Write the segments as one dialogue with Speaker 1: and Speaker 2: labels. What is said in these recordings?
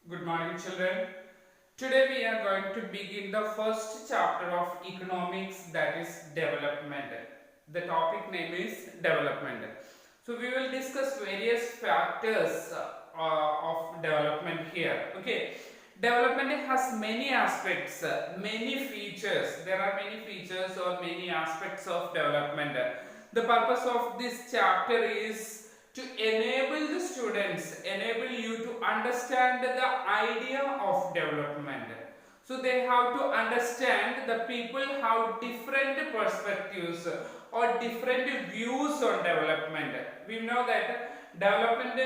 Speaker 1: Good morning, children. Today we are going to begin the first chapter of economics, that is development. The topic name is development. So we will discuss various factors of development here. Okay. Development has many aspects, many features. There are many features or many aspects of development. The purpose of this chapter is to enable the students, enable you to understand the idea of development. So they have to understand the people have different perspectives or different views on development. We know that development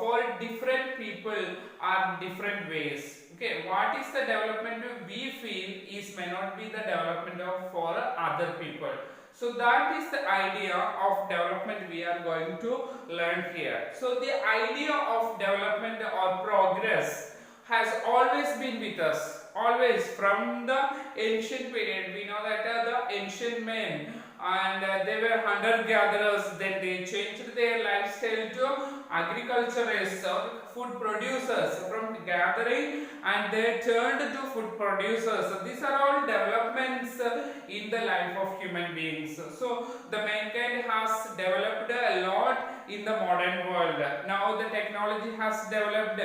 Speaker 1: for different people are different ways. Okay, what is the development we feel is may not be the development of for other people. So that is the idea of development we are going to learn here. So the idea of development or progress has always been with us, always from the ancient period. We know that the ancient men and they were hunter gatherers, then they changed their lifestyle to agriculturists or food producers, from gathering and they turned to food producers. So these are all developments in the life of human beings. So the mankind has developed a lot in the modern world. Now the technology has developed.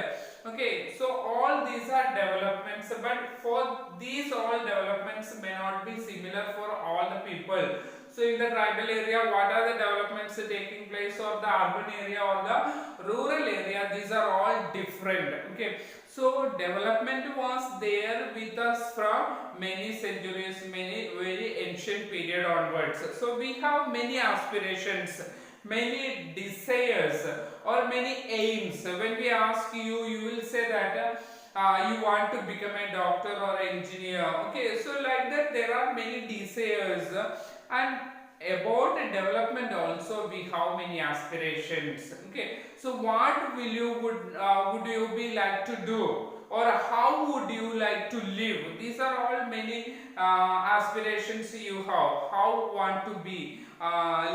Speaker 1: Okay, so all these are developments, but for these all developments may not be similar for all the people. So in the tribal area, what are the developments taking place, or the urban area or the rural area? These are all different. Okay, so development was there with us from many centuries, many very ancient period onwards. So we have many aspirations, many desires or many aims. When we ask you, you will say that you want to become a doctor or engineer. Okay, so like that there are many desires, and about development also we have many aspirations. Okay, so what will you would you be like to do, or how would you like to live? These are all many aspirations you have. How want to be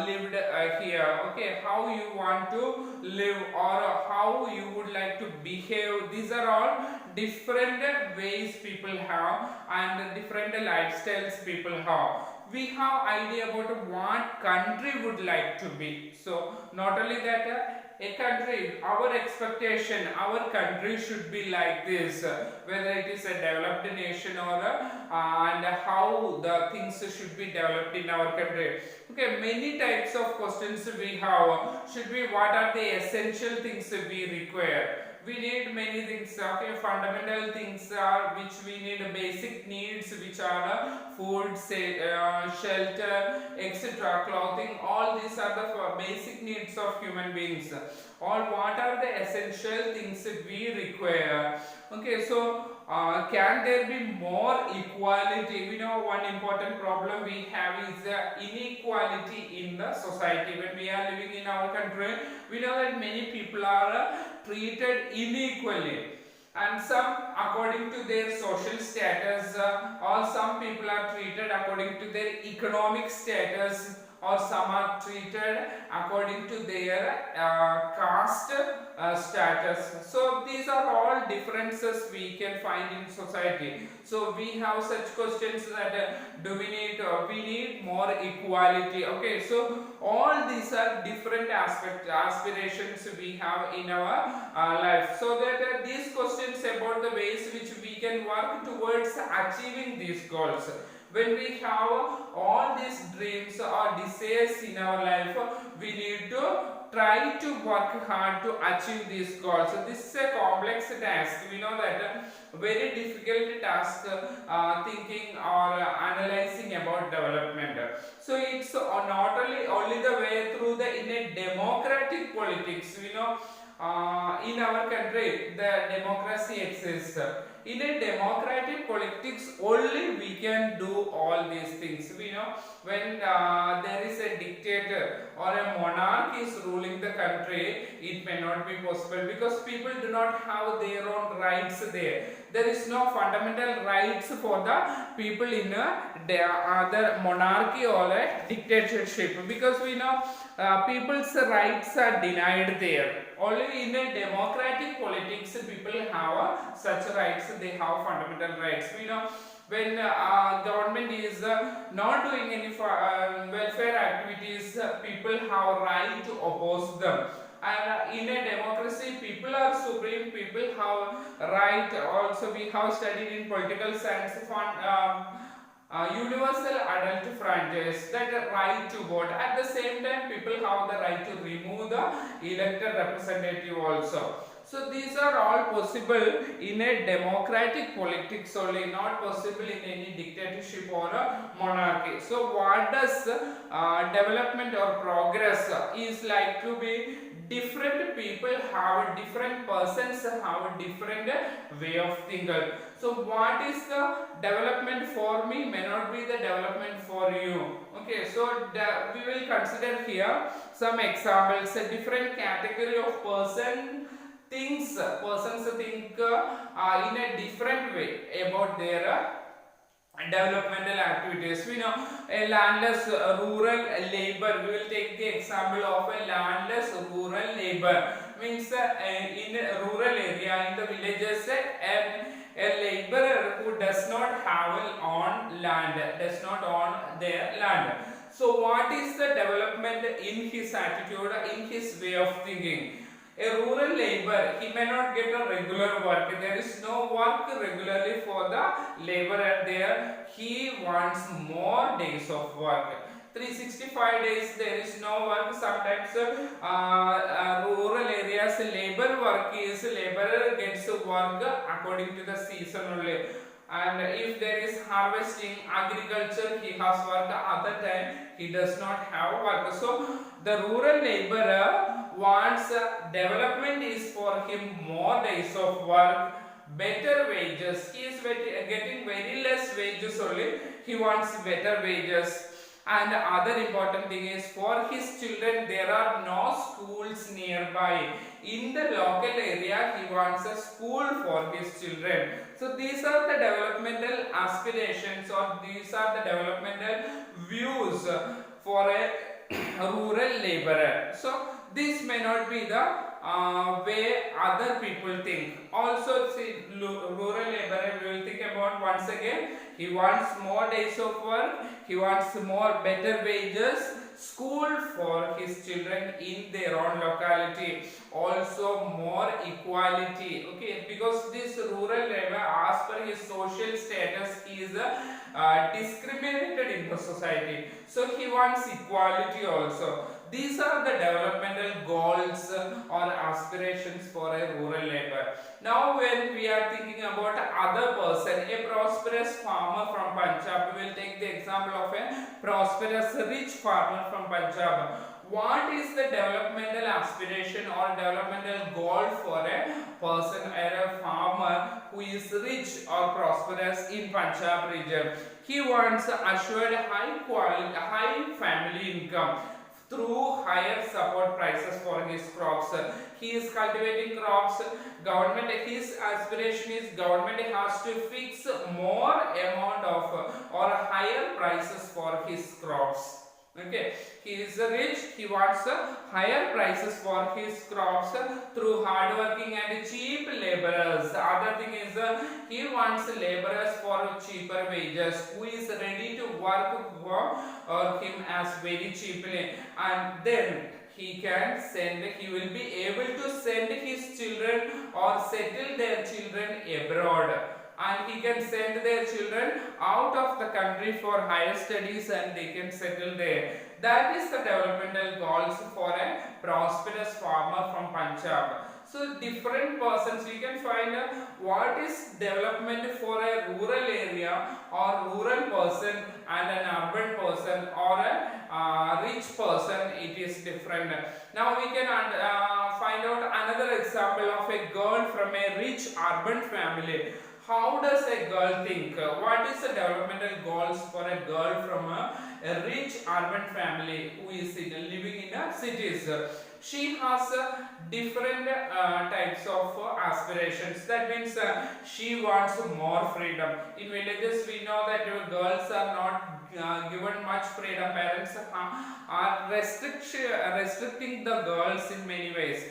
Speaker 1: lived here. Okay, how you want to live, or how you would like to behave. These are all different ways people have and different lifestyles people have. We have idea about what country would like to be. So not only that, a country, our expectation, our country should be like this, whether it is a developed nation or and how the things should be developed in our country. Okay, many types of questions we have. Should be what are the essential things we require? We need many things. Okay, fundamental things are which we need, basic needs which are food, shelter, etc., clothing. All these are the basic needs of human beings. Or what are the essential things we require? Okay, so can there be more equality? We know one important problem we have is inequality in the society. When we are living in our country, we know that many people are treated unequally, and some according to their social status, or some people are treated according to their economic status, or some are treated according to their caste status. So these are all differences we can find in society. So we have such questions that do we need more equality. Okay, so all these are different aspirations we have in our life. So that these questions about the ways which we can work towards achieving these goals. When we have all these dreams or desires in our life, we need to try to work hard to achieve these goals. So this is a complex task. We know that very difficult task, thinking or analyzing about development. So it's not only the way through the in a democratic politics. We know in our country the democracy exists. In a democratic politics only we can do all these things. We know when there is a dictator or a monarch is ruling the country, it may not be possible because people do not have their own rights there. There is no fundamental rights for the people in a other monarchy or a dictatorship, because we know people's rights are denied there. Only in a democratic politics, people have such rights. They have fundamental rights. We know when government is not doing any welfare activities, people have right to oppose them. And in a democracy, people are supreme. People have right. Also, we have studied in political science. Universal adult franchise, that right to vote. At the same time, people have the right to remove the elected representative also. So these are all possible in a democratic politics only, not possible in any dictatorship or a monarchy. So what does development or progress is like to be? Different people have different persons have different way of thinking. So what is the development for me may not be the development for you. Okay, so we will consider here some examples. A different category of persons think in a different way about their developmental activities. We know a landless rural labor. We will take the example of a landless rural labor. Means in a rural area, in the villages, a laborer who does not have own land, does not own their land. So what is the development in his attitude, in his way of thinking? A rural labor, he may not get a regular work. There is no work regularly for the laborer there. He wants more days of work. 365 days there is no work. Sometimes rural areas laborer gets work according to the season only. And if there is harvesting, agriculture, he has work. Other time he does not have work. So the rural laborer wants development is for him more days of work, better wages. He is getting very less wages only. He wants better wages. And other important thing is for his children, there are no schools nearby. In the local area, he wants a school for his children. So these are the developmental aspirations, or these are the developmental views for a rural laborer. So this may not be the way other people think. Also, see, rural laborer, we will think about once again. He wants more days of work. He wants more better wages. School for his children in their own locality. Also more equality. Okay, because this rural labor, as per his social status, he is discriminated in the society. So he wants equality also. These are the developmental goals or aspirations for a rural labor. Now when we are thinking about other person, a prosperous farmer from Punjab, we will take the example of a prosperous rich farmer from Punjab. What is the developmental aspiration or developmental goal for a person or a farmer who is rich or prosperous in Punjab region? He wants assured high quality, high family income through higher support prices for his crops. He is cultivating crops. Government, his aspiration is government has to fix more amount of or higher prices for his crops. Okay, he is rich, he wants higher prices for his crops through hard working and cheap laborers. The other thing is he wants laborers for cheaper wages, who is ready to work for him as very cheaply, and then he will be able to send his children or settle their children abroad. And he can send their children out of the country for higher studies and they can settle there. That is the developmental goals for a prosperous farmer from Punjab. So different persons, we can find what is development for a rural area or rural person and an urban person or a rich person. It is different. Now we can find out another example of a girl from a rich urban family. How does a girl think? What is the developmental goals for a girl from a rich urban family who is living in a cities? She has different types of aspirations. That means she wants more freedom. In villages, we know that girls are not given much freedom. Parents are restricting the girls in many ways.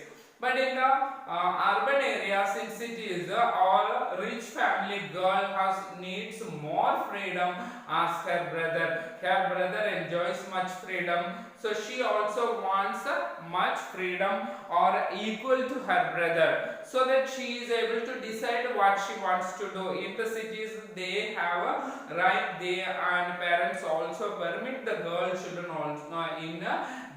Speaker 1: But in the urban areas, in cities, all rich family girl has needs more freedom as her brother. Her brother enjoys much freedom, so she also wants much freedom or equal to her brother, so that she is able to decide what she wants to do. In the cities, they have a right, they and parents also permit the girl children also in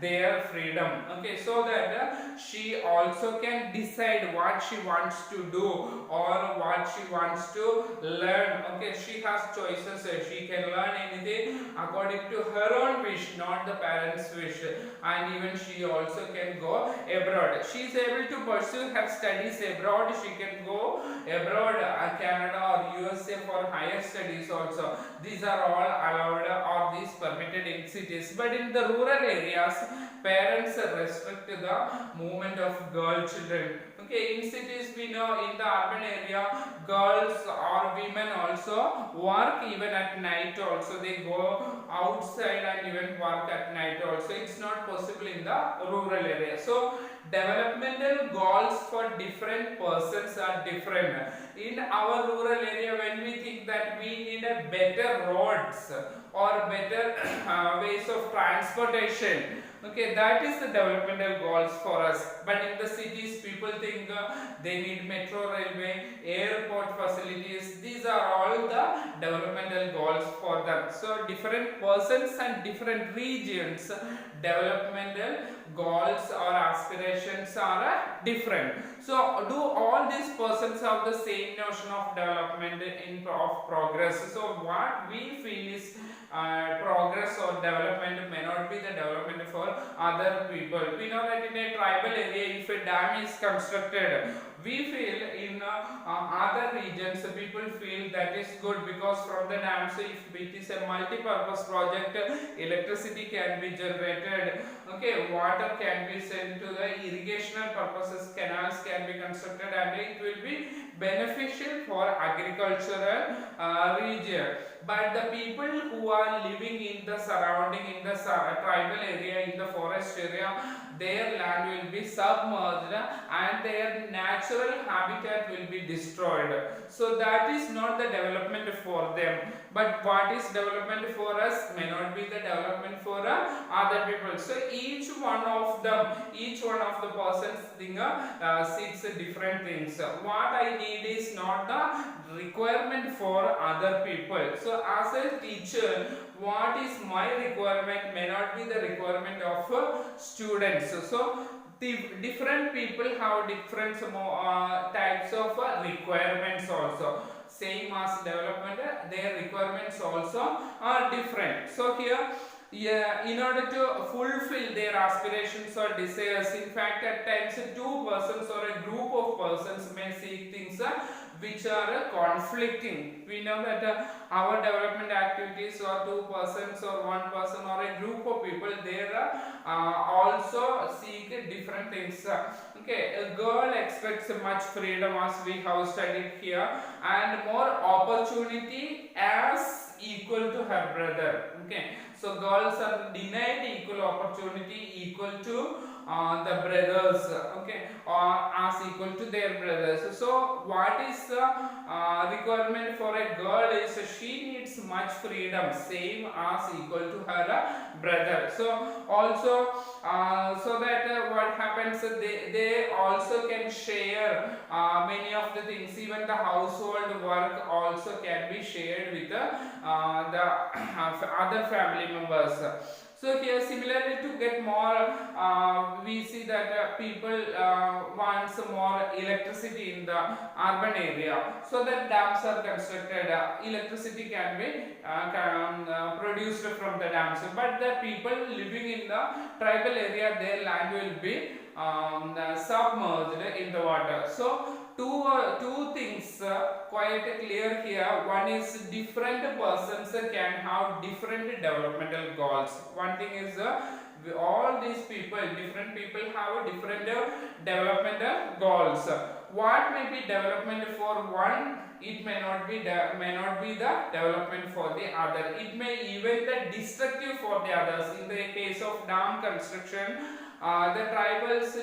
Speaker 1: their freedom, okay, so that she also can decide what she wants to do or what she wants to learn. Okay, she has choices, she can learn anything according to her own wish, not the parents wish. And even she also can go abroad, she is able to pursue her studies abroad. She can go abroad, Canada or USA for higher studies also. These are all allowed or these permitted in cities. But in the rural areas, parents restrict the movement of girl children. Okay, in cities we know, in the urban area, girls or women also work even at night also. They go outside and even work at night also. It's not possible in the rural area. So developmental goals for different persons are different. In our rural area, when we think that we need a better roads or better ways of transportation, okay, that is the developmental goals for us. But in the cities, people think they need metro railway, airport facilities. These are all the developmental goals for them. So different persons and different regions, developmental goals or aspirations are different. So do all these persons have the same notion of development of progress? So what we feel is progress or development may not be the development for other people. We know that in a tribal area, if a dam is constructed, we feel in other regions, people feel that is good, because from the dam, so if it is a multi-purpose project, electricity can be generated, okay, water can be sent to the irrigational purposes, canals can be constructed, and it will be beneficial for agricultural region. But the people who are living in the surrounding, in the tribal area, in the forest area, their land will be submerged and their natural habitat will be destroyed. So that is not the development for them. But what is development for us may not be the development for other people. So each one of them, each one of the persons seeks different things. What I need is not the requirement for other people. So as a teacher, what is my requirement may not be the requirement of students. So the different people have different types of requirements also. Same as development, their requirements also are different. So here, yeah, in order to fulfill their aspirations or desires, in fact at times two persons or a group of persons may seek things which are conflicting. We know that our development activities or two persons or one person or a group of people, they also seek different things. Okay, a girl expects much freedom as we have studied here, and more opportunity as equal to her brother. Okay, so girls are denied equal opportunity equal to the brothers, okay, or as equal to their brothers. So what is the requirement for a girl is she needs much freedom, same as equal to her brother. So also so that what happens, they also can share many of the things. Even the household work also can be shared with the other family members. So here similarly, to get more, we see that people wants more electricity in the urban area, so that dams are constructed. Electricity can be produced from the dams. But the people living in the tribal area, their land will be submerged in the water. So two things quite clear here. One is different persons can have different developmental goals. One thing is all these people, different people have different developmental goals. what may be development for one, it may not be the development for the other. It may even the destructive for the others. In the case of dam construction, the tribals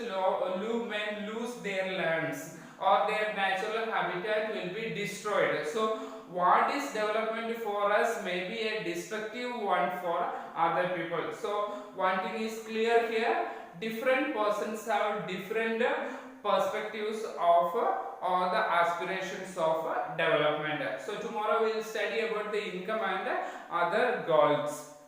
Speaker 1: may lose their lands, or their natural habitat will be destroyed. So what is development for us may be a destructive one for other people. So one thing is clear here, different persons have different perspectives of or the aspirations of development. So tomorrow we will study about the income and other goals.